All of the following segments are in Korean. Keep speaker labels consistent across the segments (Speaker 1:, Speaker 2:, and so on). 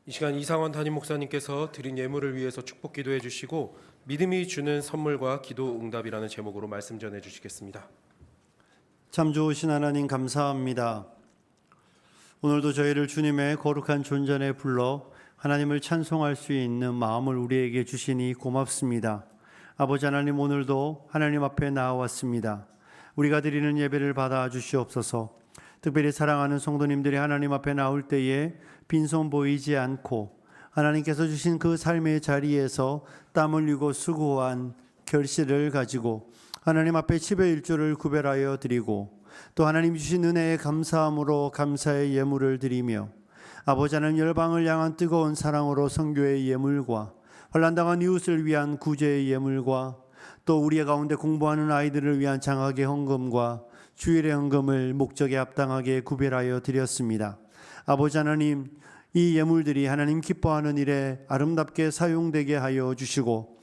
Speaker 1: 이 시간 이상원 담임 목사님께서 드린 예물을 위해서 축복 기도해 주시고 믿음이 주는 선물과 기도 응답이라는 제목으로 말씀 전해 주시겠습니다.
Speaker 2: 참 좋으신 하나님 감사합니다. 오늘도 저희를 주님의 거룩한 존전에 불러 하나님을 찬송할 수 있는 마음을 우리에게 주시니 고맙습니다. 아버지 하나님, 오늘도 하나님 앞에 나와왔습니다. 우리가 드리는 예배를 받아 주시옵소서. 특별히 사랑하는 성도님들이 하나님 앞에 나올 때에 빈손 보이지 않고 하나님께서 주신 그 삶의 자리에서 땀 흘리고 수고한 결실을 가지고 하나님 앞에 10의 1조를 구별하여 드리고 또 하나님 주신 은혜에 감사함으로 감사의 예물을 드리며 아버지 하나님, 열방을 향한 뜨거운 사랑으로 선교의 예물과 환난당한 이웃을 위한 구제의 예물과 또 우리 가운데 공부하는 아이들을 위한 장학의 헌금과 주일의 헌금을 목적에 합당하게 구별하여 드렸습니다. 아버지 하나님, 이 예물들이 하나님 기뻐하는 일에 아름답게 사용되게 하여 주시고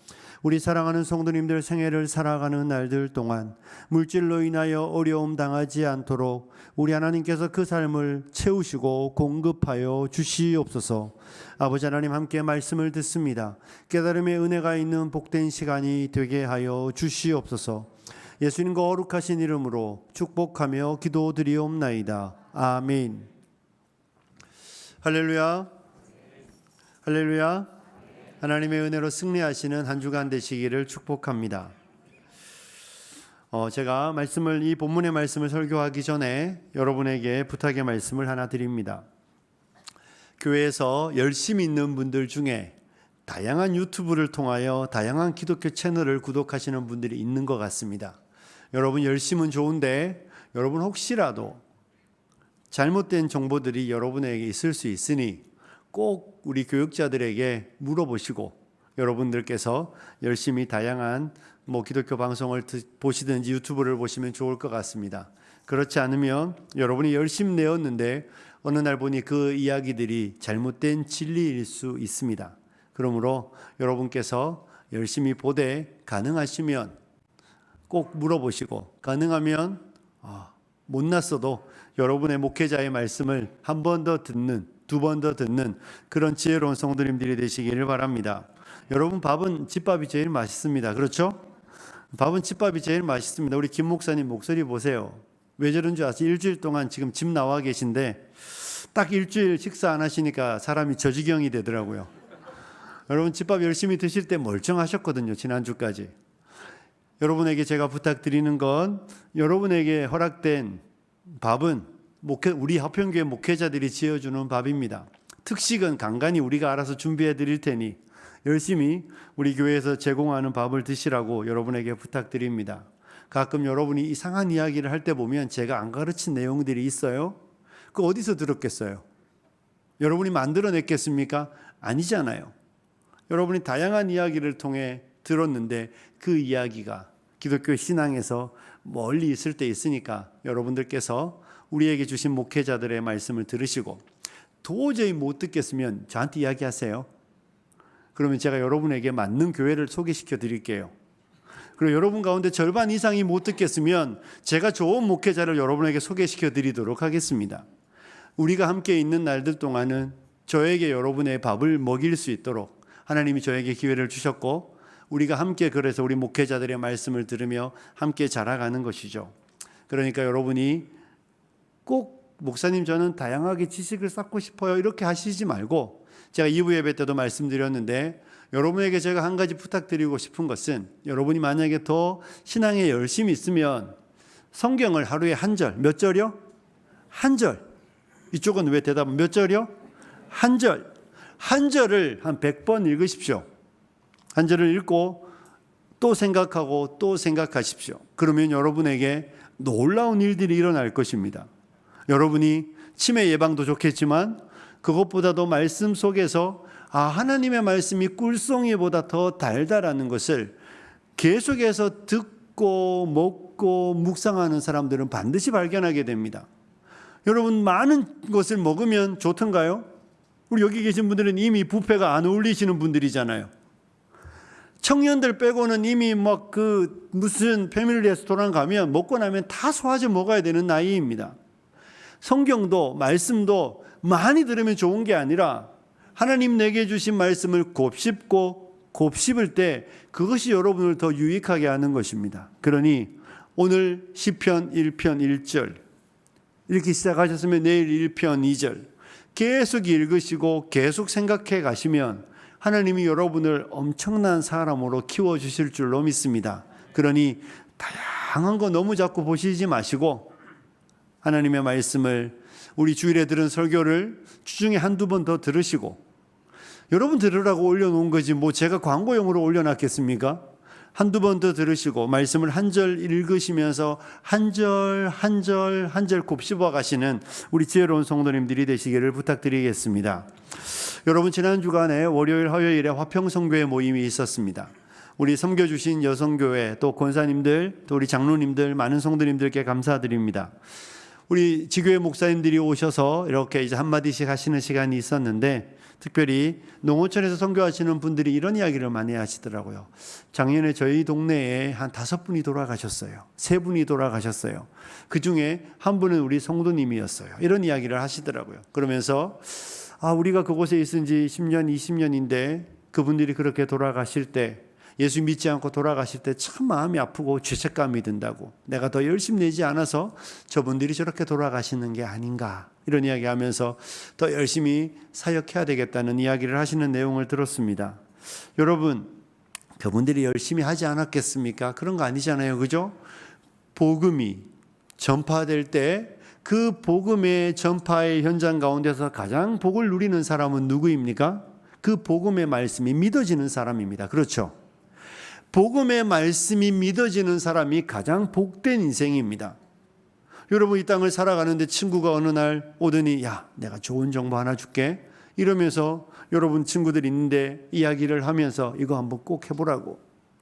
Speaker 2: 우리 사랑하는 성도님들 생애를 살아가는 날들 동안 물질로 인하여 어려움 당하지 않도록 우리 하나님께서 그 삶을 채우시고 공급하여 주시옵소서. 아버지 하나님, 함께 말씀을 듣습니다. 깨달음의 은혜가 있는 복된 시간이 되게 하여 주시옵소서. 예수님 거룩하신 이름으로 축복하며 기도드리옵나이다. 아멘. 할렐루야, 할렐루야. 하나님의 은혜로 승리하시는 한 주간 되시기를 축복합니다. 제가 이 본문의 말씀을 설교하기 전에 여러분에게 부탁의 말씀을 하나 드립니다. 교회에서 열심히 있는 분들 중에 다양한 유튜브를 통하여 다양한 기독교 채널을 구독하시는 분들이 있는 것 같습니다. 여러분 열심은 좋은데 여러분 혹시라도 잘못된 정보들이 여러분에게 있을 수 있으니 꼭 우리 교육자들에게 물어보시고 여러분들께서 열심히 다양한 기독교 방송을 보시든지 유튜브를 보시면 좋을 것 같습니다. 그렇지 않으면 여러분이 열심히 내었는데 어느 날 보니 그 이야기들이 잘못된 진리일 수 있습니다. 그러므로 여러분께서 열심히 보되 가능하시면 꼭 물어보시고 가능하면 못났어도 여러분의 목회자의 말씀을 한 번 더 듣는, 두 번 더 듣는 그런 지혜로운 성도님들이 되시기를 바랍니다. 여러분, 밥은 집밥이 제일 맛있습니다. 그렇죠? 밥은 집밥이 제일 맛있습니다. 우리 김 목사님 목소리 보세요. 왜 저런 줄 아세요? 일주일 동안 지금 집 나와 계신데 딱 일주일 식사 안 하시니까 사람이 저지경이 되더라고요. 여러분, 집밥 열심히 드실 때 멀쩡하셨거든요. 지난주까지. 여러분에게 제가 부탁드리는 건 여러분에게 허락된 밥은 우리 화평교회 목회자들이 지어주는 밥입니다. 특식은 간간히 우리가 알아서 준비해 드릴 테니 열심히 우리 교회에서 제공하는 밥을 드시라고 여러분에게 부탁드립니다. 가끔 여러분이 이상한 이야기를 할 때 보면 제가 안 가르친 내용들이 있어요. 그 어디서 들었겠어요? 여러분이 만들어냈겠습니까? 아니잖아요. 여러분이 다양한 이야기를 통해 들었는데 그 이야기가 기독교 신앙에서 멀리 있을 때 있으니까 여러분들께서 우리에게 주신 목회자들의 말씀을 들으시고 도저히 못 듣겠으면 저한테 이야기하세요. 그러면 제가 여러분에게 맞는 교회를 소개시켜 드릴게요. 그리고 여러분 가운데 절반 이상이 못 듣겠으면 제가 좋은 목회자를 여러분에게 소개시켜 드리도록 하겠습니다. 우리가 함께 있는 날들 동안은 저에게 여러분의 밥을 먹일 수 있도록 하나님이 저에게 기회를 주셨고 우리가 함께 그래서 우리 목회자들의 말씀을 들으며 함께 자라가는 것이죠. 그러니까 여러분이 꼭 목사님 저는 다양하게 지식을 쌓고 싶어요 이렇게 하시지 말고 제가 2부 예배 때도 말씀드렸는데 여러분에게 제가 한 가지 부탁드리고 싶은 것은 여러분이 만약에 더 신앙에 열심히 있으면 성경을 하루에 한 절, 몇 절이요? 한 절. 이쪽은 왜 대답은 몇 절이요? 한 절. 한 절을 한 100번 읽으십시오. 한 절을 읽고 또 생각하고 또 생각하십시오. 그러면 여러분에게 놀라운 일들이 일어날 것입니다. 여러분이 치매 예방도 좋겠지만 그것보다도 말씀 속에서 하나님의 말씀이 꿀송이보다 더 달달하는 것을 계속해서 듣고 먹고 묵상하는 사람들은 반드시 발견하게 됩니다. 여러분, 많은 것을 먹으면 좋던가요? 우리 여기 계신 분들은 이미 뷔페가 안 어울리시는 분들이잖아요. 청년들 빼고는 이미 무슨 패밀리 레스토랑 가면 먹고 나면 다 소화제 먹어야 되는 나이입니다. 성경도 말씀도 많이 들으면 좋은 게 아니라 하나님 내게 주신 말씀을 곱씹고 곱씹을 때 그것이 여러분을 더 유익하게 하는 것입니다. 그러니 오늘 시편 1편 1절 이렇게 시작하셨으면 내일 1편 2절 계속 읽으시고 계속 생각해 가시면 하나님이 여러분을 엄청난 사람으로 키워주실 줄로 믿습니다. 그러니 다양한 거 너무 자꾸 보시지 마시고 하나님의 말씀을 우리 주일에 들은 설교를 주중에 한두 번 더 들으시고 여러분 들으라고 올려놓은 거지 뭐 제가 광고용으로 올려놨겠습니까? 한두 번 더 들으시고 말씀을 한 절 읽으시면서 한 절 한 절 한 절 곱씹어 가시는 우리 지혜로운 성도님들이 되시기를 부탁드리겠습니다. 여러분 지난 주간에 월요일 화요일에 화평성교회 모임이 있었습니다. 우리 섬겨주신 여성교회 또 권사님들 또 우리 장로님들 많은 성도님들께 감사드립니다. 우리 지교회 목사님들이 오셔서 이렇게 이제 한마디씩 하시는 시간이 있었는데 특별히 농어촌에서 선교하시는 분들이 이런 이야기를 많이 하시더라고요. 작년에 저희 동네에 한 5분이 돌아가셨어요. 3분이 돌아가셨어요. 그중에 한 분은 우리 성도님이었어요. 이런 이야기를 하시더라고요. 그러면서 우리가 그곳에 있은 지 10년, 20년인데 그분들이 그렇게 돌아가실 때 예수 믿지 않고 돌아가실 때 참 마음이 아프고 죄책감이 든다고 내가 더 열심히 내지 않아서 저분들이 저렇게 돌아가시는 게 아닌가 이런 이야기하면서 더 열심히 사역해야 되겠다는 이야기를 하시는 내용을 들었습니다. 여러분 그분들이 열심히 하지 않았겠습니까? 그런 거 아니잖아요. 그죠? 복음이 전파될 때 그 복음의 전파의 현장 가운데서 가장 복을 누리는 사람은 누구입니까? 그 복음의 말씀이 믿어지는 사람입니다. 그렇죠? 복음의 말씀이 믿어지는 사람이 가장 복된 인생입니다. 여러분 이 땅을 살아가는데 친구가 어느 날 오더니 야 내가 좋은 정보 하나 줄게 이러면서 여러분 친구들 있는데 이야기를 하면서 이거 한번 꼭 해보라고.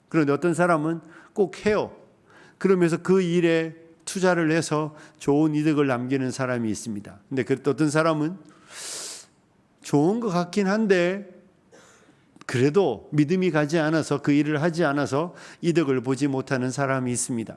Speaker 2: 그런데 어떤 사람은 꼭 해요. 그러면서 그 일에 투자를 해서 좋은 이득을 남기는 사람이 있습니다. 근데 어떤 사람은 좋은 것 같긴 한데 그래도 믿음이 가지 않아서 그 일을 하지 않아서 이득을 보지 못하는 사람이 있습니다.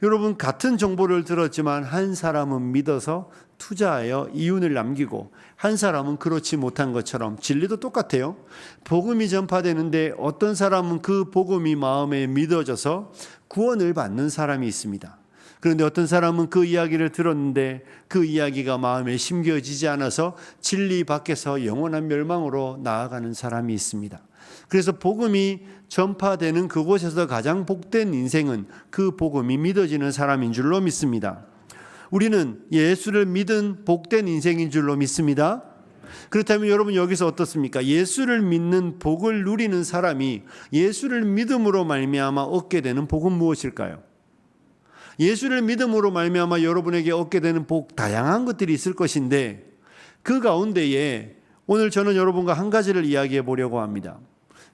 Speaker 2: 여러분 같은 정보를 들었지만 한 사람은 믿어서 투자하여 이윤을 남기고 한 사람은 그렇지 못한 것처럼 진리도 똑같아요. 복음이 전파되는데 어떤 사람은 그 복음이 마음에 믿어져서 구원을 받는 사람이 있습니다. 그런데 어떤 사람은 그 이야기를 들었는데 그 이야기가 마음에 심겨지지 않아서 진리 밖에서 영원한 멸망으로 나아가는 사람이 있습니다. 그래서 복음이 전파되는 그곳에서 가장 복된 인생은 그 복음이 믿어지는 사람인 줄로 믿습니다. 우리는 예수를 믿은 복된 인생인 줄로 믿습니다. 그렇다면 여러분 여기서 어떻습니까? 예수를 믿는 복을 누리는 사람이 예수를 믿음으로 말미암아 얻게 되는 복은 무엇일까요? 예수를 믿음으로 말미암아 여러분에게 얻게 되는 복 다양한 것들이 있을 것인데 그 가운데에 오늘 저는 여러분과 한 가지를 이야기해 보려고 합니다.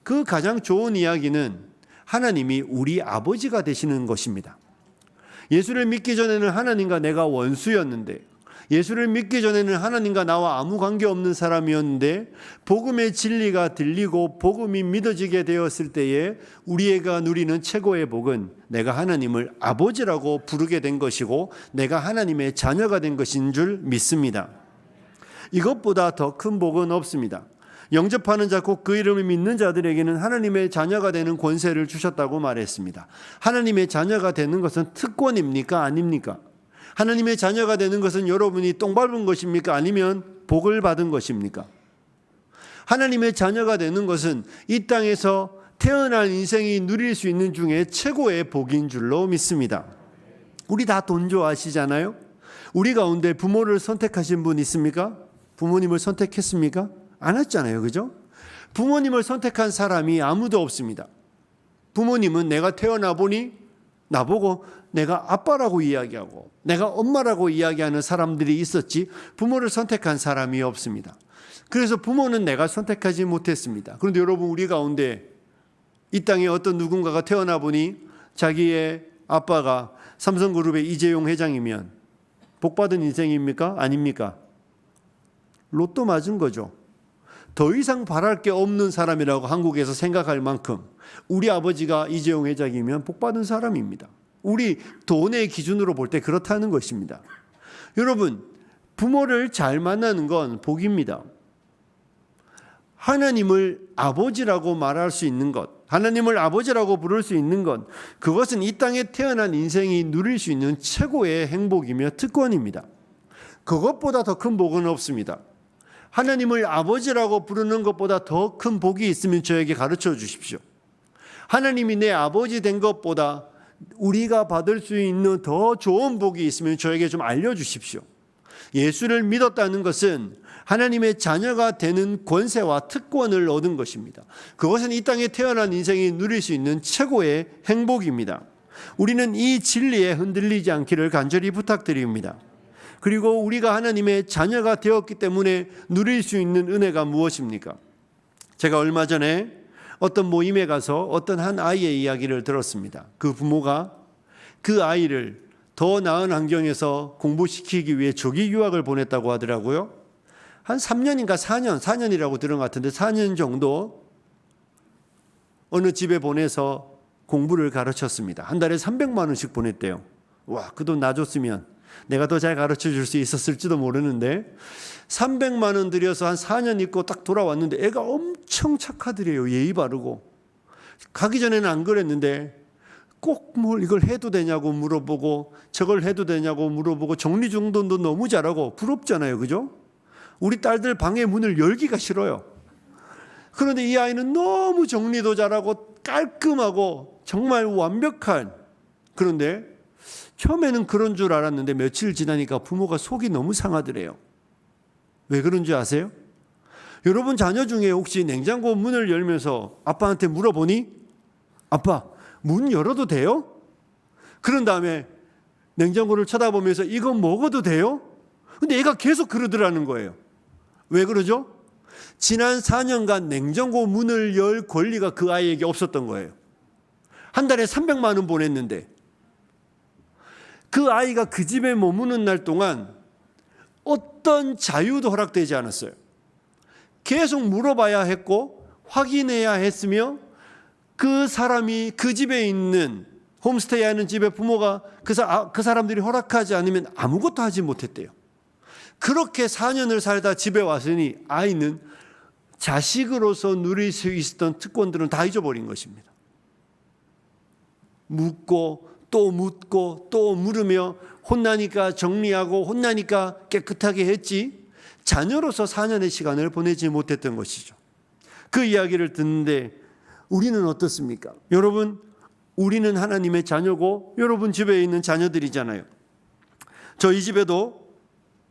Speaker 2: 그 가장 좋은 이야기는 하나님이 우리 아버지가 되시는 것입니다. 예수를 믿기 전에는 하나님과 내가 원수였는데 예수를 믿기 전에는 하나님과 나와 아무 관계없는 사람이었는데 복음의 진리가 들리고 복음이 믿어지게 되었을 때에 우리가 누리는 최고의 복은 내가 하나님을 아버지라고 부르게 된 것이고 내가 하나님의 자녀가 된 것인 줄 믿습니다. 이것보다 더 큰 복은 없습니다. 영접하는 자 곧 그 이름을 믿는 자들에게는 하나님의 자녀가 되는 권세를 주셨다고 말했습니다. 하나님의 자녀가 되는 것은 특권입니까? 아닙니까? 하나님의 자녀가 되는 것은 여러분이 똥 밟은 것입니까? 아니면 복을 받은 것입니까? 하나님의 자녀가 되는 것은 이 땅에서 태어난 인생이 누릴 수 있는 중에 최고의 복인 줄로 믿습니다. 우리 다 돈 좋아하시잖아요? 우리 가운데 부모를 선택하신 분 있습니까? 부모님을 선택했습니까? 안 했잖아요. 그죠? 부모님을 선택한 사람이 아무도 없습니다. 부모님은 내가 태어나 보니 나보고 내가 아빠라고 이야기하고 내가 엄마라고 이야기하는 사람들이 있었지 부모를 선택한 사람이 없습니다. 그래서 부모는 내가 선택하지 못했습니다. 그런데 여러분 우리 가운데 이 땅에 어떤 누군가가 태어나 보니 자기의 아빠가 삼성그룹의 이재용 회장이면 복받은 인생입니까? 아닙니까? 로또 맞은 거죠. 더 이상 바랄 게 없는 사람이라고 한국에서 생각할 만큼 우리 아버지가 이재용 회장이면 복받은 사람입니다. 우리 돈의 기준으로 볼 때 그렇다는 것입니다. 여러분 부모를 잘 만나는 건 복입니다. 하나님을 아버지라고 말할 수 있는 것, 하나님을 아버지라고 부를 수 있는 것, 그것은 이 땅에 태어난 인생이 누릴 수 있는 최고의 행복이며 특권입니다. 그것보다 더 큰 복은 없습니다. 하나님을 아버지라고 부르는 것보다 더 큰 복이 있으면 저에게 가르쳐 주십시오. 하나님이 내 아버지 된 것보다 우리가 받을 수 있는 더 좋은 복이 있으면 저에게 좀 알려주십시오. 예수를 믿었다는 것은 하나님의 자녀가 되는 권세와 특권을 얻은 것입니다. 그것은 이 땅에 태어난 인생이 누릴 수 있는 최고의 행복입니다. 우리는 이 진리에 흔들리지 않기를 간절히 부탁드립니다. 그리고 우리가 하나님의 자녀가 되었기 때문에 누릴 수 있는 은혜가 무엇입니까? 제가 얼마 전에 어떤 모임에 가서 어떤 한 아이의 이야기를 들었습니다. 그 부모가 그 아이를 더 나은 환경에서 공부시키기 위해 조기 유학을 보냈다고 하더라고요. 한 3년인가 4년이라고 들은 것 같은데 4년 정도 어느 집에 보내서 공부를 가르쳤습니다. 한 달에 300만 원씩 보냈대요. 와, 그 돈 놔줬으면 내가 더 잘 가르쳐 줄 수 있었을지도 모르는데 300만 원 들여서 한 4년 있고 딱 돌아왔는데 애가 엄청 착하더래요. 예의 바르고. 가기 전에는 안 그랬는데 꼭 뭘 이걸 해도 되냐고 물어보고 저걸 해도 되냐고 물어보고 정리정돈도 너무 잘하고 부럽잖아요. 그죠? 우리 딸들 방의 문을 열기가 싫어요. 그런데 이 아이는 너무 정리도 잘하고 깔끔하고 정말 완벽한, 그런데 처음에는 그런 줄 알았는데 며칠 지나니까 부모가 속이 너무 상하더래요. 왜 그런 줄 아세요? 여러분 자녀 중에 혹시 냉장고 문을 열면서 아빠한테 물어보니? 아빠, 문 열어도 돼요? 그런 다음에 냉장고를 쳐다보면서 이거 먹어도 돼요? 근데 얘가 계속 그러더라는 거예요. 왜 그러죠? 지난 4년간 냉장고 문을 열 권리가 그 아이에게 없었던 거예요. 한 달에 300만 원 보냈는데 그 아이가 그 집에 머무는 날 동안 어떤 자유도 허락되지 않았어요. 계속 물어봐야 했고 확인해야 했으며 그 사람이 그 집에 있는 홈스테이 하는 집의 부모가 그 사람들이 허락하지 않으면 아무것도 하지 못했대요. 그렇게 4년을 살다 집에 왔으니 아이는 자식으로서 누릴 수 있었던 특권들은 다 잊어버린 것입니다. 묻고 또 묻고 또 물으며 혼나니까 정리하고 혼나니까 깨끗하게 했지 자녀로서 4년의 시간을 보내지 못했던 것이죠. 그 이야기를 듣는데 우리는 어떻습니까? 여러분, 우리는 하나님의 자녀고 여러분 집에 있는 자녀들이잖아요. 저희 집에도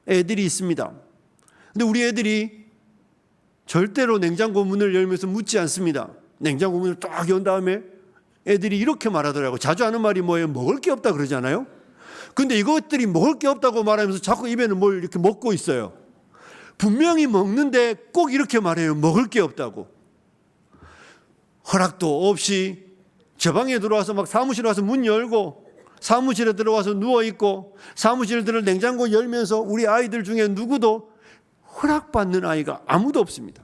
Speaker 2: 애들이 있습니다. 근데 우리 애들이 절대로 냉장고 문을 열면서 묻지 않습니다. 냉장고 문을 딱 연 다음에 애들이 이렇게 말하더라고요. 자주 하는 말이 뭐예요? 먹을 게 없다 그러잖아요. 근데 이것들이 먹을 게 없다고 말하면서 자꾸 입에는 뭘 이렇게 먹고 있어요. 분명히 먹는데 꼭 이렇게 말해요. 먹을 게 없다고. 허락도 없이 저 방에 들어와서 막 사무실에 와서 문 열고 사무실에 들어와서 누워있고 사무실에 들어 냉장고 열면서 우리 아이들 중에 누구도 허락받는 아이가 아무도 없습니다.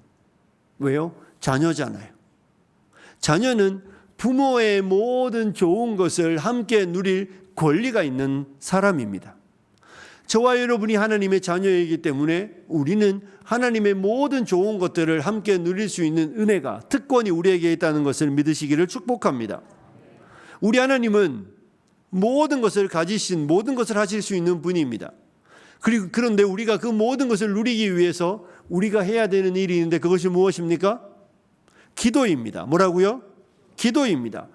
Speaker 2: 왜요? 자녀잖아요. 자녀는 부모의 모든 좋은 것을 함께 누릴 권리가 있는 사람입니다. 저와 여러분이 하나님의 자녀이기 때문에 우리는 하나님의 모든 좋은 것들을 함께 누릴 수 있는 은혜가, 특권이 우리에게 있다는 것을 믿으시기를 축복합니다. 우리 하나님은 모든 것을 가지신, 모든 것을 하실 수 있는 분입니다. 그런데 우리가 그 모든 것을 누리기 위해서 우리가 해야 되는 일이 있는데 그것이 무엇입니까? 기도입니다. 뭐라고요? 기도입니다.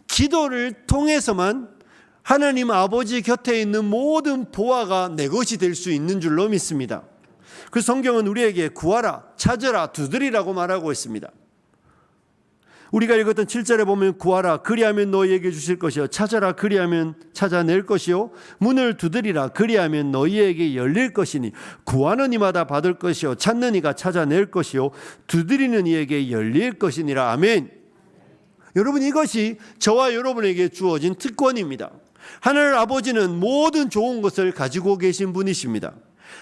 Speaker 2: 기도를 통해서만 하나님 아버지 곁에 있는 모든 보화가 내 것이 될 수 있는 줄로 믿습니다. 그 성경은 우리에게 구하라, 찾으라, 두드리라고 말하고 있습니다. 우리가 읽었던 7절에 보면 구하라, 그리하면 너희에게 주실 것이요, 찾아라, 그리하면 찾아낼 것이요, 문을 두드리라, 그리하면 너희에게 열릴 것이니 구하는 이마다 받을 것이요, 찾는 이가 찾아낼 것이요, 두드리는 이에게 열릴 것이니라. 아멘. 여러분, 이것이 저와 여러분에게 주어진 특권입니다. 하늘 아버지는 모든 좋은 것을 가지고 계신 분이십니다.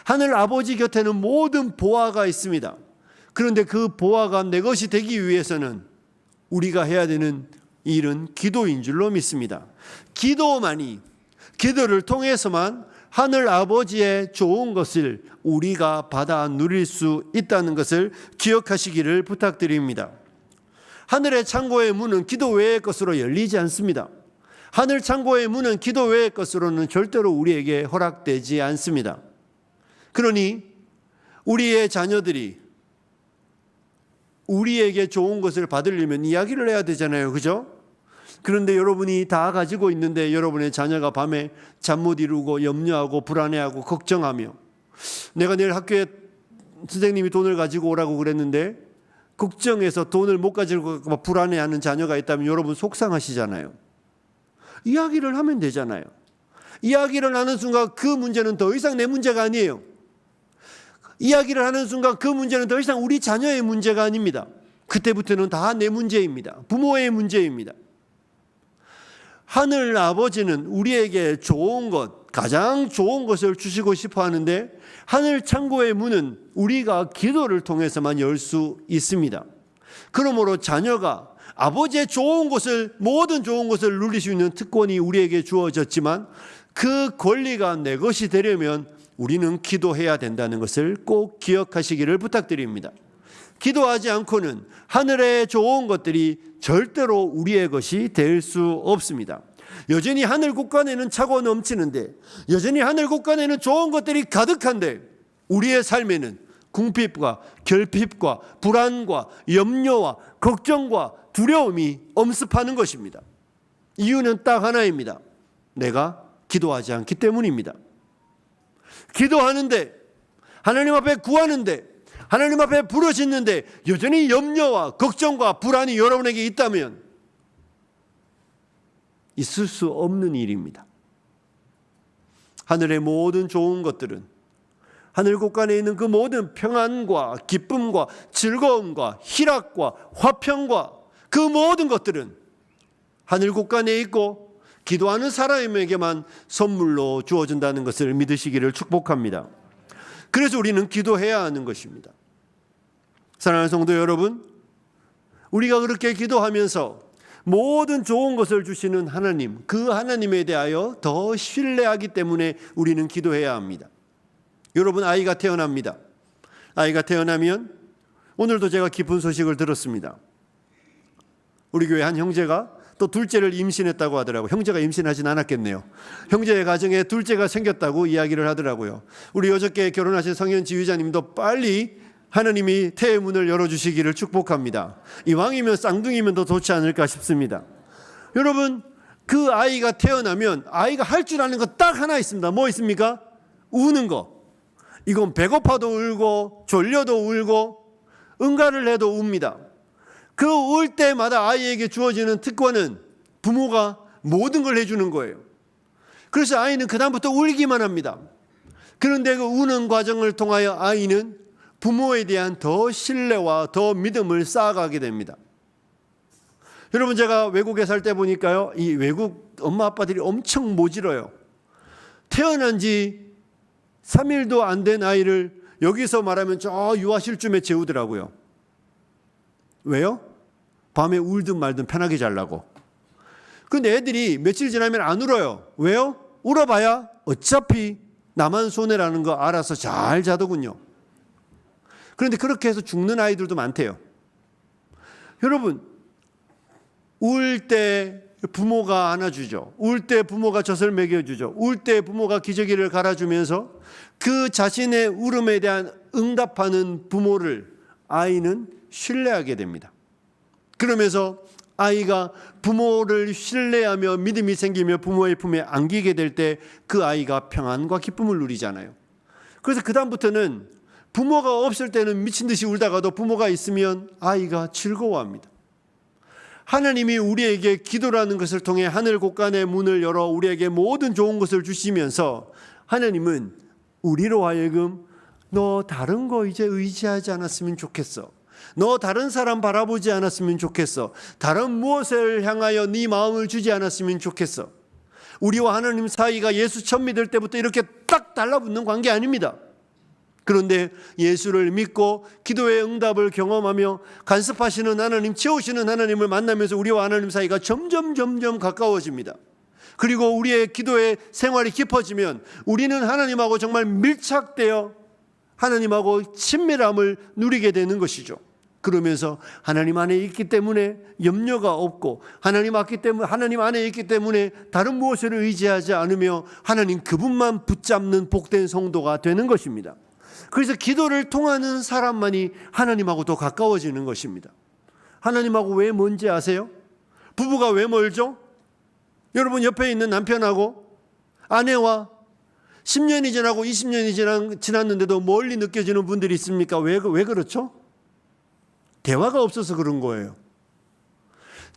Speaker 2: 하늘 아버지 곁에는 모든 보화가 있습니다. 그런데 그 보화가 내 것이 되기 위해서는 우리가 해야 되는 일은 기도인 줄로 믿습니다. 기도를 통해서만 하늘 아버지의 좋은 것을 우리가 받아 누릴 수 있다는 것을 기억하시기를 부탁드립니다. 하늘의 창고의 문은 기도 외의 것으로 열리지 않습니다. 하늘 창고의 문은 기도 외의 것으로는 절대로 우리에게 허락되지 않습니다. 그러니 우리의 자녀들이 우리에게 좋은 것을 받으려면 이야기를 해야 되잖아요. 그죠? 그런데 여러분이 다 가지고 있는데 여러분의 자녀가 밤에 잠 못 이루고 염려하고 불안해하고 걱정하며, 내가 내일 학교에 선생님이 돈을 가지고 오라고 그랬는데 걱정해서 돈을 못 가지고 불안해하는 자녀가 있다면 여러분 속상하시잖아요. 이야기를 하면 되잖아요. 이야기를 하는 순간 그 문제는 더 이상 내 문제가 아니에요. 이야기를 하는 순간 그 문제는 더 이상 우리 자녀의 문제가 아닙니다. 그때부터는 다 내 문제입니다. 부모의 문제입니다. 하늘 아버지는 우리에게 좋은 것, 가장 좋은 것을 주시고 싶어 하는데 하늘 창고의 문은 우리가 기도를 통해서만 열 수 있습니다. 그러므로 자녀가 아버지의 좋은 것을, 모든 좋은 것을 누릴 수 있는 특권이 우리에게 주어졌지만 그 권리가 내 것이 되려면 우리는 기도해야 된다는 것을 꼭 기억하시기를 부탁드립니다. 기도하지 않고는 하늘의 좋은 것들이 절대로 우리의 것이 될 수 없습니다. 여전히 하늘 곳간에는 차고 넘치는데, 여전히 하늘 곳간에는 좋은 것들이 가득한데 우리의 삶에는 궁핍과 결핍과 불안과 염려와 걱정과 두려움이 엄습하는 것입니다. 이유는 딱 하나입니다. 내가 기도하지 않기 때문입니다. 기도하는데, 하나님 앞에 구하는데, 하나님 앞에 부르짖는데 여전히 염려와 걱정과 불안이 여러분에게 있다면 있을 수 없는 일입니다. 하늘의 모든 좋은 것들은, 하늘 곳간에 있는 그 모든 평안과 기쁨과 즐거움과 희락과 화평과 그 모든 것들은 하늘 곳간에 있고 기도하는 사람에게만 선물로 주어진다는 것을 믿으시기를 축복합니다. 그래서 우리는 기도해야 하는 것입니다. 사랑하는 성도 여러분, 우리가 그렇게 기도하면서 모든 좋은 것을 주시는 하나님, 그 하나님에 대하여 더 신뢰하기 때문에 우리는 기도해야 합니다. 여러분, 아이가 태어납니다. 아이가 태어나면, 오늘도 제가 기쁜 소식을 들었습니다. 우리 교회 한 형제가 또 둘째를 임신했다고 하더라고요. 형제가 임신하진 않았겠네요. 형제의 가정에 둘째가 생겼다고 이야기를 하더라고요. 우리 어저께 결혼하신 성현 지휘자님도 빨리 하나님이 태의 문을 열어주시기를 축복합니다. 이왕이면 쌍둥이면 더 좋지 않을까 싶습니다. 여러분, 그 아이가 태어나면 아이가 할 줄 아는 거 딱 하나 있습니다. 뭐 있습니까? 우는 거. 이건 배고파도 울고 졸려도 울고 응가를 해도 웁니다. 그 울 때마다 아이에게 주어지는 특권은 부모가 모든 걸 해주는 거예요. 그래서 아이는 그다음부터 울기만 합니다. 그런데 그 우는 과정을 통하여 아이는 부모에 대한 더 신뢰와 더 믿음을 쌓아가게 됩니다. 여러분, 제가 외국에 살 때 보니까요, 이 외국 엄마 아빠들이 엄청 모질어요. 태어난 지 3일도 안 된 아이를 여기서 말하면 저 유아실쯤에 재우더라고요. 왜요? 밤에 울든 말든 편하게 자려고. 근데 애들이 며칠 지나면 안 울어요. 왜요? 울어봐야 어차피 나만 손해라는 거 알아서 잘 자더군요. 그런데 그렇게 해서 죽는 아이들도 많대요. 여러분, 울 때 부모가 안아주죠. 울 때 부모가 젖을 먹여주죠. 울 때 부모가 기저귀를 갈아주면서 그 자신의 울음에 대한 응답하는 부모를 아이는 신뢰하게 됩니다. 그러면서 아이가 부모를 신뢰하며 믿음이 생기며 부모의 품에 안기게 될 때 그 아이가 평안과 기쁨을 누리잖아요. 그래서 그 다음부터는 부모가 없을 때는 미친 듯이 울다가도 부모가 있으면 아이가 즐거워합니다. 하나님이 우리에게 기도라는 것을 통해 하늘 곳간의 문을 열어 우리에게 모든 좋은 것을 주시면서 하나님은 우리로 하여금 너 다른 거 이제 의지하지 않았으면 좋겠어. 너 다른 사람 바라보지 않았으면 좋겠어. 다른 무엇을 향하여 네 마음을 주지 않았으면 좋겠어. 우리와 하나님 사이가 예수 처음 믿을 때부터 이렇게 딱 달라붙는 관계 아닙니다. 그런데 예수를 믿고 기도의 응답을 경험하며 간섭하시는 하나님, 채우시는 하나님을 만나면서 우리와 하나님 사이가 점점 가까워집니다. 그리고 우리의 기도의 생활이 깊어지면 우리는 하나님하고 정말 밀착되어 하나님하고 친밀함을 누리게 되는 것이죠. 그러면서 하나님 안에 있기 때문에 염려가 없고 하나님 안에 있기 때문에 다른 무엇을 의지하지 않으며 하나님 그분만 붙잡는 복된 성도가 되는 것입니다. 그래서 기도를 통하는 사람만이 하나님하고 더 가까워지는 것입니다. 하나님하고 왜 먼지 아세요? 부부가 왜 멀죠? 여러분 옆에 있는 남편하고 아내와 10년이 지나고 20년이 지났는데도 멀리 느껴지는 분들이 있습니까? 왜 그렇죠? 대화가 없어서 그런 거예요.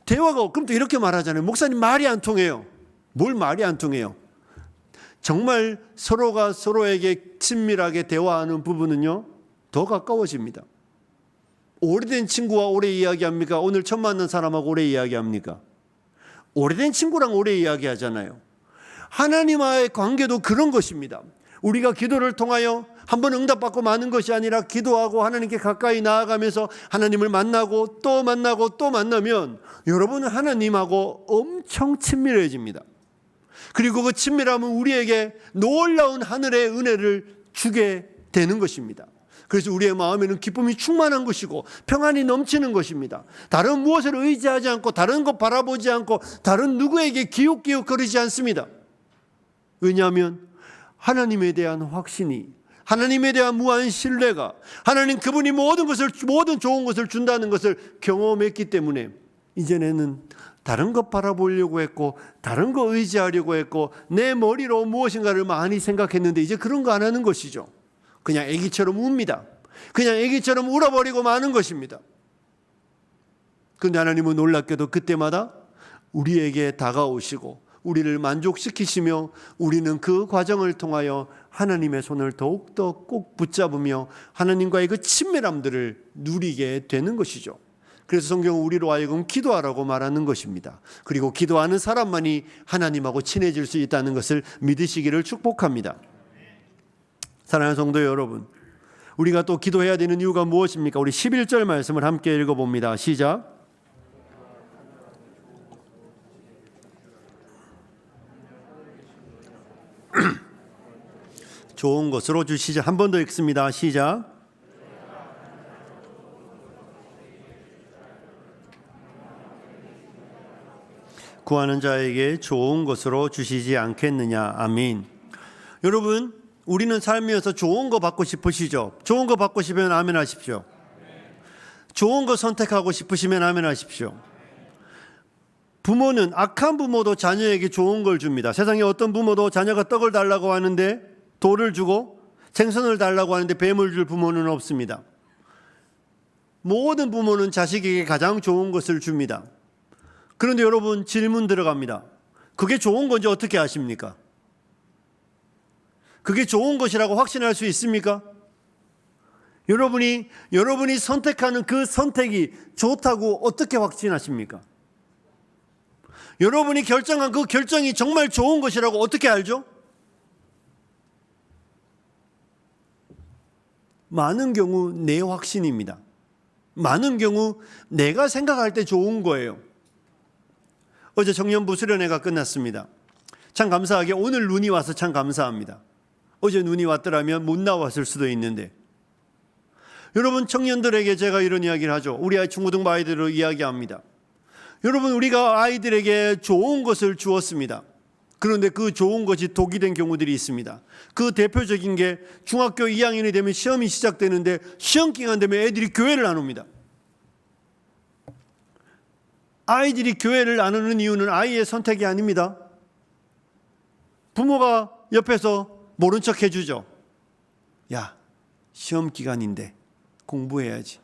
Speaker 2: 그럼 또 이렇게 말하잖아요. 목사님 말이 안 통해요. 뭘 말이 안 통해요? 정말 서로가 서로에게 친밀하게 대화하는 부분은요, 더 가까워집니다. 오래된 친구와 오래 이야기합니까? 오늘 처음 만난 사람하고 오래 이야기합니까? 오래된 친구랑 오래 이야기하잖아요. 하나님과의 관계도 그런 것입니다. 우리가 기도를 통하여 한번 응답받고 마는 것이 아니라 기도하고 하나님께 가까이 나아가면서 하나님을 만나고 또 만나고 또 만나면 여러분은 하나님하고 엄청 친밀해집니다. 그리고 그 친밀함은 우리에게 놀라운 하늘의 은혜를 주게 되는 것입니다. 그래서 우리의 마음에는 기쁨이 충만한 것이고 평안이 넘치는 것입니다. 다른 무엇을 의지하지 않고 다른 것 바라보지 않고 다른 누구에게 기웃기웃 거리지 않습니다. 왜냐하면 하나님에 대한 확신이, 하나님에 대한 무한 신뢰가, 하나님 그분이 모든 좋은 것을 준다는 것을 경험했기 때문에 이전에는 다른 것 바라보려고 했고 다른 거 의지하려고 했고 내 머리로 무엇인가를 많이 생각했는데 이제 그런 거 안 하는 것이죠. 그냥 애기처럼 웁니다. 그냥 애기처럼 울어버리고 마는 것입니다. 그런데 하나님은 놀랍게도 그때마다 우리에게 다가오시고 우리를 만족시키시며 우리는 그 과정을 통하여 하나님의 손을 더욱더 꼭 붙잡으며 하나님과의 그 친밀함들을 누리게 되는 것이죠. 그래서 성경은 우리로 하여금 기도하라고 말하는 것입니다. 그리고 기도하는 사람만이 하나님하고 친해질 수 있다는 것을 믿으시기를 축복합니다. 사랑하는 성도 여러분, 우리가 또 기도해야 되는 이유가 무엇입니까? 우리 11절 말씀을 함께 읽어봅니다. 시작. 좋은 것으로 주시자. 한 번 더 읽습니다. 시작. 구하는 자에게 좋은 것으로 주시지 않겠느냐. 아멘. 여러분, 우리는 살면서 좋은 거 받고 싶으시죠? 좋은 거 받고 싶으면 아멘 하십시오. 좋은 거 선택하고 싶으시면 아멘 하십시오. 부모는, 악한 부모도 자녀에게 좋은 걸 줍니다. 세상에 어떤 부모도 자녀가 떡을 달라고 하는데 돌을 주고 생선을 달라고 하는데 뱀을 줄 부모는 없습니다. 모든 부모는 자식에게 가장 좋은 것을 줍니다. 그런데 여러분, 질문 들어갑니다. 그게 좋은 건지 어떻게 아십니까? 그게 좋은 것이라고 확신할 수 있습니까? 여러분이 선택하는 그 선택이 좋다고 어떻게 확신하십니까? 여러분이 결정한 그 결정이 정말 좋은 것이라고 어떻게 알죠? 많은 경우 내 확신입니다. 많은 경우 내가 생각할 때 좋은 거예요. 어제 청년부 수련회가 끝났습니다. 참 감사하게 오늘 눈이 와서 참 감사합니다. 어제 눈이 왔더라면 못 나왔을 수도 있는데, 여러분, 청년들에게 제가 이런 이야기를 하죠. 우리 아이 중고등부 아이들을 이야기합니다. 여러분, 우리가 아이들에게 좋은 것을 주었습니다. 그런데 그 좋은 것이 독이 된 경우들이 있습니다. 그 대표적인 게 중학교 2학년이 되면 시험이 시작되는데 시험 기간 되면 애들이 교회를 안 옵니다. 아이들이 교회를 안 오는 이유는 아이의 선택이 아닙니다. 부모가 옆에서 모른 척 해주죠. 야, 시험 기간인데 공부해야지.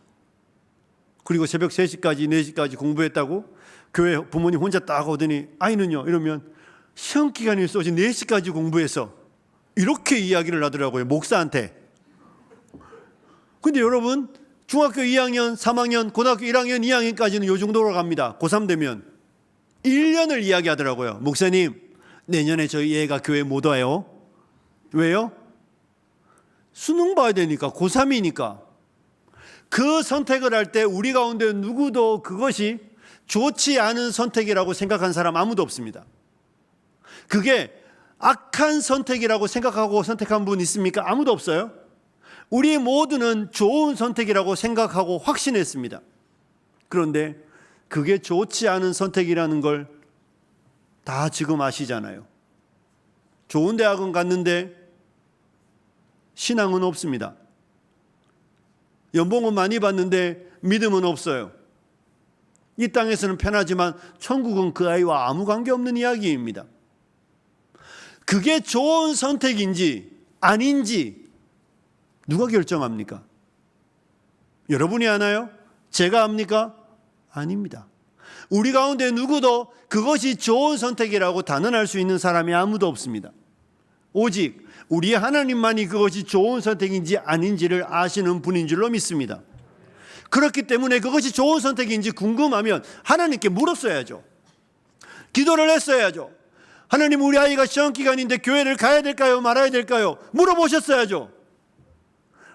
Speaker 2: 그리고 새벽 3시까지 4시까지 공부했다고 교회 부모님 혼자 딱 오더니 아이는요? 이러면 시험 기간이 있어 어제 4시까지 공부해서, 이렇게 이야기를 하더라고요, 목사한테. 근데 여러분, 중학교 2학년, 3학년, 고등학교 1학년, 2학년까지는 요 정도로 갑니다. 고3 되면 1년을 이야기하더라고요. 목사님, 내년에 저희 애가 교회 못 와요. 왜요? 수능 봐야 되니까, 고3이니까. 그 선택을 할 때 우리 가운데 누구도 그것이 좋지 않은 선택이라고 생각한 사람 아무도 없습니다. 그게 악한 선택이라고 생각하고 선택한 분 있습니까? 아무도 없어요. 우리 모두는 좋은 선택이라고 생각하고 확신했습니다. 그런데 그게 좋지 않은 선택이라는 걸 다 지금 아시잖아요. 좋은 대학은 갔는데 신앙은 없습니다. 연봉은 많이 받는데 믿음은 없어요. 이 땅에서는 편하지만 천국은 그 아이와 아무 관계없는 이야기입니다. 그게 좋은 선택인지 아닌지 누가 결정합니까? 여러분이 아나요? 제가 합니까? 아닙니다. 우리 가운데 누구도 그것이 좋은 선택이라고 단언할 수 있는 사람이 아무도 없습니다. 오직 우리 하나님만이 그것이 좋은 선택인지 아닌지를 아시는 분인 줄로 믿습니다. 그렇기 때문에 그것이 좋은 선택인지 궁금하면 하나님께 물었어야죠. 기도를 했어야죠. 하나님, 우리 아이가 시험기간인데 교회를 가야 될까요? 말아야 될까요? 물어보셨어야죠.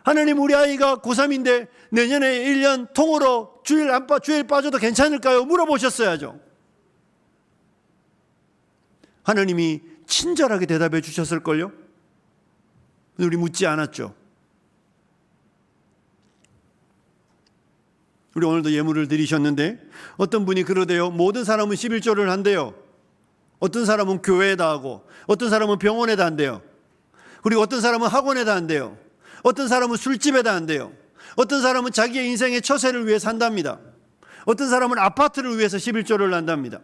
Speaker 2: 하나님, 우리 아이가 고3인데 내년에 1년 통으로 주일 빠져도 괜찮을까요? 물어보셨어야죠. 하나님이 친절하게 대답해 주셨을걸요? 우리 묻지 않았죠. 우리 오늘도 예물을 드리셨는데 어떤 분이 그러대요. 모든 사람은 11조를 한대요. 어떤 사람은 교회에다 하고, 어떤 사람은 병원에다 한대요. 그리고 어떤 사람은 학원에다 한대요. 어떤 사람은 술집에다 한대요. 어떤 사람은 자기의 인생의 처세를 위해 산답니다. 어떤 사람은 아파트를 위해서 11조를 한답니다.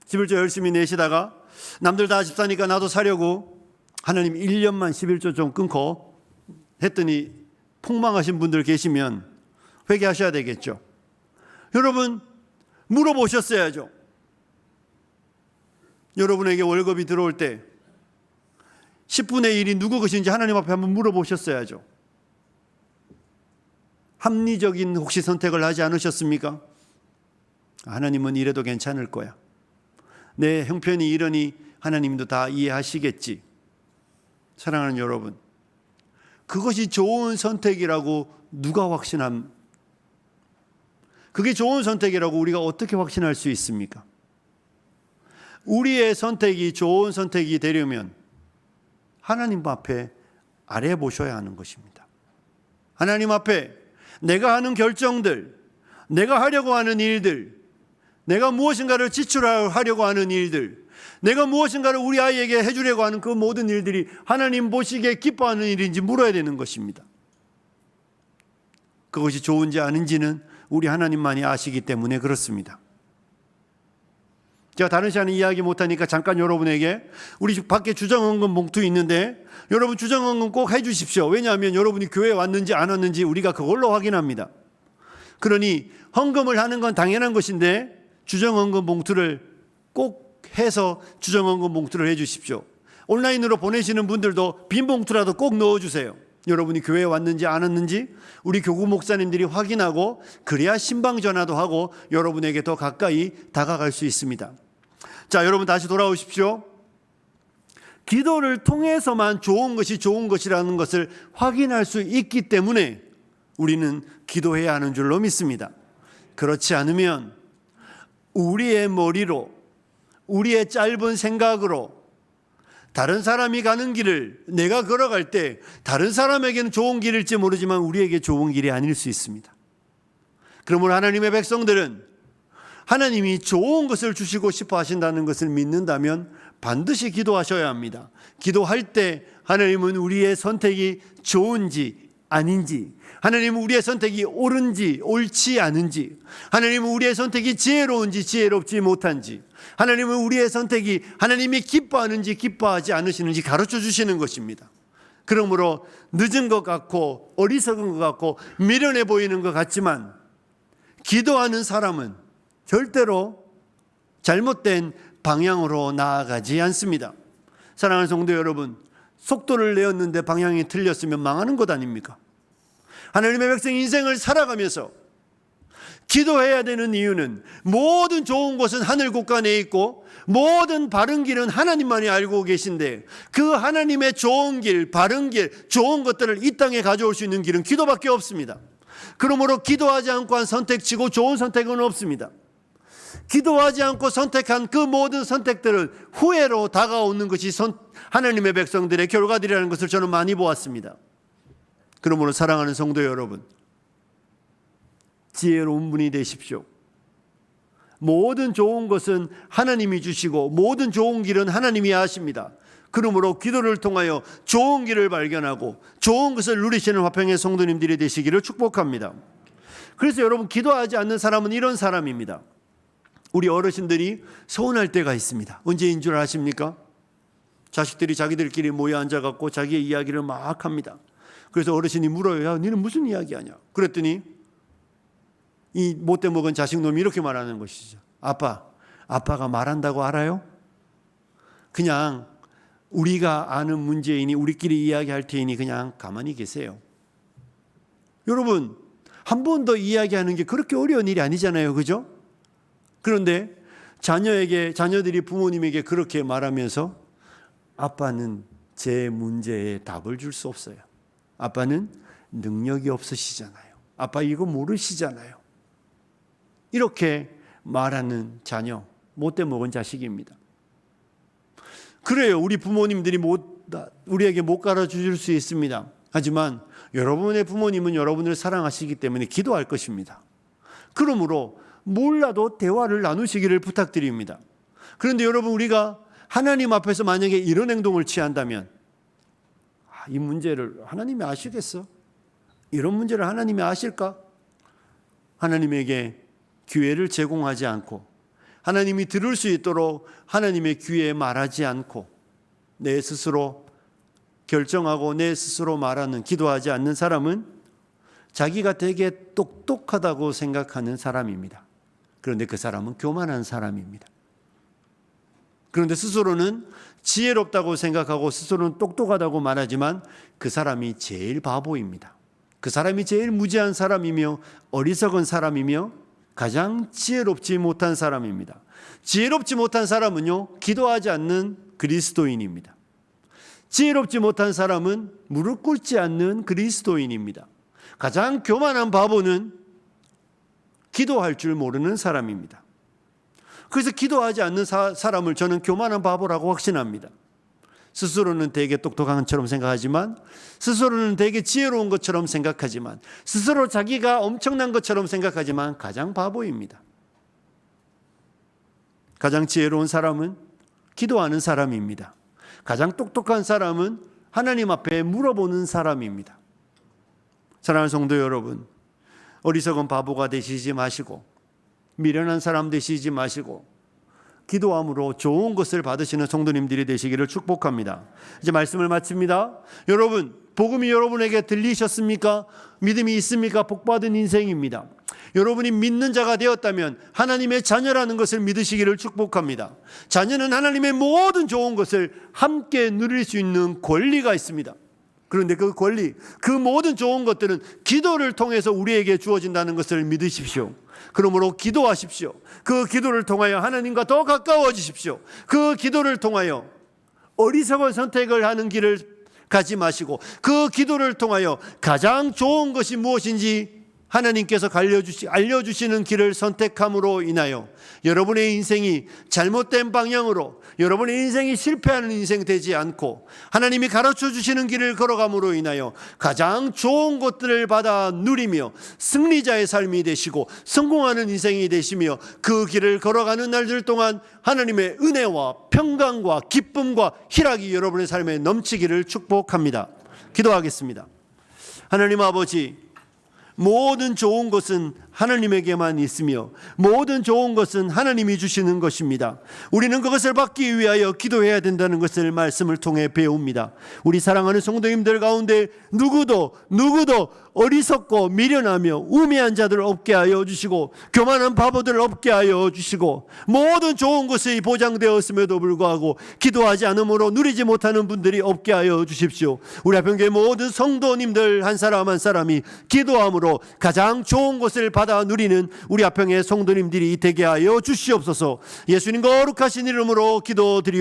Speaker 2: 11조 열심히 내시다가 남들 다 집사니까 나도 사려고 하나님 1년만 11조 좀 끊고 했더니 폭망하신 분들 계시면 회개하셔야 되겠죠. 여러분, 물어보셨어야죠. 여러분에게 월급이 들어올 때 10분의 1이 누구 것인지 하나님 앞에 한번 물어보셨어야죠. 합리적인 혹시 선택을 하지 않으셨습니까? 하나님은 이래도 괜찮을 거야. 내 형편이 이러니 하나님도 다 이해하시겠지. 사랑하는 여러분, 그것이 좋은 선택이라고 누가 그게 좋은 선택이라고 우리가 어떻게 확신할 수 있습니까? 우리의 선택이 좋은 선택이 되려면 하나님 앞에 아뢰 보셔야 하는 것입니다. 하나님 앞에 내가 하는 결정들, 내가 하려고 하는 일들, 내가 무엇인가를 지출하려고 하는 일들, 내가 무엇인가를 우리 아이에게 해주려고 하는 그 모든 일들이 하나님 보시기에 기뻐하는 일인지 물어야 되는 것입니다. 그것이 좋은지 아닌지는 우리 하나님만이 아시기 때문에 그렇습니다. 제가 다른 시간에 이야기 못하니까 잠깐 여러분에게 우리 집 밖에 주정헌금 봉투 있는데 여러분 주정헌금 꼭 해주십시오. 왜냐하면 여러분이 교회에 왔는지 안 왔는지 우리가 그걸로 확인합니다. 그러니 헌금을 하는 건 당연한 것인데 주정헌금 봉투를 꼭 해서 주정헌금 봉투를 해주십시오. 온라인으로 보내시는 분들도 빈 봉투라도 꼭 넣어주세요. 여러분이 교회에 왔는지 안 왔는지 우리 교구 목사님들이 확인하고 그래야 신방 전화도 하고 여러분에게 더 가까이 다가갈 수 있습니다. 자, 여러분 다시 돌아오십시오. 기도를 통해서만 좋은 것이 좋은 것이라는 것을 확인할 수 있기 때문에 우리는 기도해야 하는 줄로 믿습니다. 그렇지 않으면 우리의 머리로, 우리의 짧은 생각으로 다른 사람이 가는 길을 내가 걸어갈 때 다른 사람에게는 좋은 길일지 모르지만 우리에게 좋은 길이 아닐 수 있습니다. 그러므로 하나님의 백성들은 하나님이 좋은 것을 주시고 싶어 하신다는 것을 믿는다면 반드시 기도하셔야 합니다. 기도할 때 하나님은 우리의 선택이 좋은지 아닌지, 하나님은 우리의 선택이 옳은지 옳지 않은지, 하나님은 우리의 선택이 지혜로운지 지혜롭지 못한지, 하나님은 우리의 선택이 하나님이 기뻐하는지 기뻐하지 않으시는지 가르쳐 주시는 것입니다. 그러므로 늦은 것 같고 어리석은 것 같고 미련해 보이는 것 같지만 기도하는 사람은 절대로 잘못된 방향으로 나아가지 않습니다. 사랑하는 성도 여러분, 속도를 내었는데 방향이 틀렸으면 망하는 것 아닙니까? 하나님의 백성 인생을 살아가면서 기도해야 되는 이유는 모든 좋은 곳은 하늘 곳간에 있고 모든 바른 길은 하나님만이 알고 계신데 그 하나님의 좋은 길, 바른 길, 좋은 것들을 이 땅에 가져올 수 있는 길은 기도밖에 없습니다. 그러므로 기도하지 않고 한 선택치고 좋은 선택은 없습니다. 기도하지 않고 선택한 그 모든 선택들은 후회로 다가오는 것이 하나님의 백성들의 결과들이라는 것을 저는 많이 보았습니다. 그러므로 사랑하는 성도 여러분, 지혜로운 분이 되십시오. 모든 좋은 것은 하나님이 주시고 모든 좋은 길은 하나님이 하십니다. 그러므로 기도를 통하여 좋은 길을 발견하고 좋은 것을 누리시는 화평의 성도님들이 되시기를 축복합니다. 그래서 여러분, 기도하지 않는 사람은 이런 사람입니다. 우리 어르신들이 서운할 때가 있습니다. 언제인 줄 아십니까? 자식들이 자기들끼리 모여 앉아갖고 자기의 이야기를 막 합니다. 그래서 어르신이 물어요. 야, 너는 무슨 이야기하냐? 그랬더니 이 못돼 먹은 자식놈이 이렇게 말하는 것이죠. 아빠가 말한다고 알아요? 그냥 우리가 아는 문제이니 우리끼리 이야기할 테니 그냥 가만히 계세요. 여러분, 한 번 더 이야기하는 게 그렇게 어려운 일이 아니잖아요. 그죠? 그런데 자녀들이 부모님에게 그렇게 말하면서 아빠는 제 문제에 답을 줄 수 없어요. 아빠는 능력이 없으시잖아요. 아빠 이거 모르시잖아요. 이렇게 말하는 자녀, 못돼 먹은 자식입니다. 그래요. 우리 부모님들이 우리에게 못 가르쳐 수 있습니다. 하지만 여러분의 부모님은 여러분을 사랑하시기 때문에 기도할 것입니다. 그러므로 몰라도 대화를 나누시기를 부탁드립니다. 그런데 여러분, 우리가 하나님 앞에서 만약에 이런 행동을 취한다면, 이 문제를 하나님이 아시겠어? 이런 문제를 하나님이 아실까? 하나님에게 기회를 제공하지 않고 하나님이 들을 수 있도록 하나님의 귀에 말하지 않고 내 스스로 결정하고 내 스스로 말하는, 기도하지 않는 사람은 자기가 되게 똑똑하다고 생각하는 사람입니다. 그런데 그 사람은 교만한 사람입니다. 그런데 스스로는 지혜롭다고 생각하고 스스로는 똑똑하다고 말하지만 그 사람이 제일 바보입니다. 그 사람이 제일 무지한 사람이며 어리석은 사람이며 가장 지혜롭지 못한 사람입니다. 지혜롭지 못한 사람은요, 기도하지 않는 그리스도인입니다. 지혜롭지 못한 사람은 무릎 꿇지 않는 그리스도인입니다. 가장 교만한 바보는 기도할 줄 모르는 사람입니다. 그래서 기도하지 않는 사람을 저는 교만한 바보라고 확신합니다. 스스로는 되게 똑똑한 것처럼 생각하지만, 스스로는 되게 지혜로운 것처럼 생각하지만, 스스로 자기가 엄청난 것처럼 생각하지만 가장 바보입니다. 가장 지혜로운 사람은 기도하는 사람입니다. 가장 똑똑한 사람은 하나님 앞에 물어보는 사람입니다. 사랑하는 성도 여러분, 어리석은 바보가 되시지 마시고 미련한 사람 되시지 마시고 기도함으로 좋은 것을 받으시는 성도님들이 되시기를 축복합니다. 이제 말씀을 마칩니다. 여러분, 복음이 여러분에게 들리셨습니까? 믿음이 있습니까? 복받은 인생입니다. 여러분이 믿는 자가 되었다면 하나님의 자녀라는 것을 믿으시기를 축복합니다. 자녀는 하나님의 모든 좋은 것을 함께 누릴 수 있는 권리가 있습니다. 그런데 그 권리, 그 모든 좋은 것들은 기도를 통해서 우리에게 주어진다는 것을 믿으십시오. 그러므로 기도하십시오. 그 기도를 통하여 하나님과 더 가까워지십시오. 그 기도를 통하여 어리석은 선택을 하는 길을 가지 마시고 그 기도를 통하여 가장 좋은 것이 무엇인지 하나님께서 알려주시는 길을 선택함으로 인하여 여러분의 인생이 잘못된 방향으로, 여러분의 인생이 실패하는 인생 되지 않고 하나님이 가르쳐 주시는 길을 걸어감으로 인하여 가장 좋은 것들을 받아 누리며 승리자의 삶이 되시고 성공하는 인생이 되시며 그 길을 걸어가는 날들 동안 하나님의 은혜와 평강과 기쁨과 희락이 여러분의 삶에 넘치기를 축복합니다. 기도하겠습니다. 하나님 아버지, 모든 좋은 것은 하나님에게만 있으며 모든 좋은 것은 하나님이 주시는 것입니다. 우리는 그것을 받기 위하여 기도해야 된다는 것을 말씀을 통해 배웁니다. 우리 사랑하는 성도님들 가운데 누구도 어리석고 미련하며 우매한 자들을 없게 하여 주시고 교만한 바보들을 없게 하여 주시고 모든 좋은 것이 보장되었음에도 불구하고 기도하지 않음으로 누리지 못하는 분들이 없게 하여 주십시오. 우리 화평교회 모든 성도님들 한 사람 한 사람이 기도함으로 가장 좋은 것을 받아 누리는 우리 화평의 성도님들이 되게 하여 주시옵소서. 예수님 거룩하신 이름으로 기도드리옵소서.